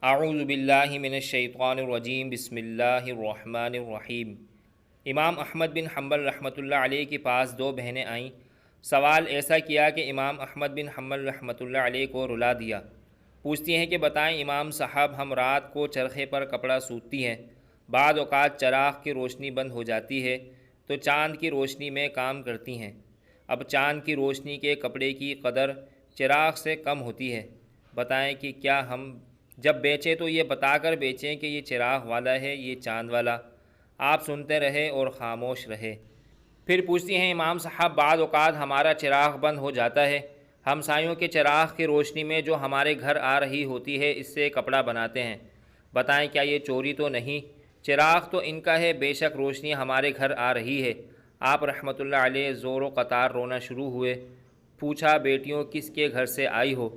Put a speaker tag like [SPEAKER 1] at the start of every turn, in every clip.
[SPEAKER 1] اعوذ باللہ من الشیطان الرجیم بسم اللہ الرحمن الرحیم۔ امام احمد بن حنبل رحمۃ اللہ علیہ کے پاس دو بہنیں آئیں۔ سوال ایسا کیا کہ امام احمد بن حنبل رحمۃ اللہ علیہ کو رلا دیا۔ پوچھتی ہیں کہ بتائیں امام صاحب، ہم رات کو چرخے پر کپڑا سوتی ہیں، بعض اوقات چراغ کی روشنی بند ہو جاتی ہے تو چاند کی روشنی میں کام کرتی ہیں۔ اب چاند کی روشنی کے کپڑے کی قدر چراغ سے کم ہوتی ہے، بتائیں کہ کیا ہم جب بیچیں تو یہ بتا کر بیچیں کہ یہ چراغ والا ہے یہ چاند والا؟ آپ سنتے رہے اور خاموش رہے۔ پھر پوچھتی ہیں امام صاحب، بعض اوقات ہمارا چراغ بند ہو جاتا ہے، ہمسایوں کے چراغ کی روشنی میں جو ہمارے گھر آ رہی ہوتی ہے اس سے کپڑا بناتے ہیں، بتائیں کیا یہ چوری تو نہیں؟ چراغ تو ان کا ہے، بے شک روشنی ہمارے گھر آ رہی ہے۔ آپ رحمۃ اللہ علیہ زور و قطار رونا شروع ہوئے۔ پوچھا، بیٹیوں کس کے گھر سے آئی ہو؟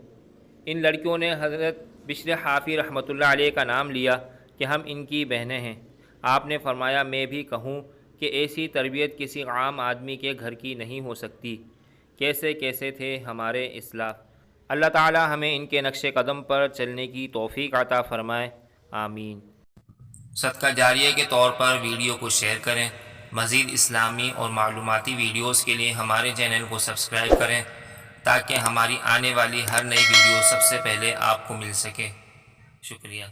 [SPEAKER 1] ان لڑکیوں نے حضرت بشر حافی رحمۃ اللہ علیہ کا نام لیا کہ ہم ان کی بہنیں ہیں۔ آپ نے فرمایا، میں بھی کہوں کہ ایسی تربیت کسی عام آدمی کے گھر کی نہیں ہو سکتی۔ کیسے کیسے تھے ہمارے اسلاف۔ اللہ تعالی ہمیں ان کے نقش قدم پر چلنے کی توفیق عطا فرمائے، آمین۔ صدقہ جاریہ کے طور پر ویڈیو کو شیئر کریں۔ مزید اسلامی اور معلوماتی ویڈیوز کے لیے ہمارے چینل کو سبسکرائب کریں تاکہ ہماری آنے والی ہر نئی ویڈیو سب سے پہلے آپ کو مل سکے۔ شکریہ۔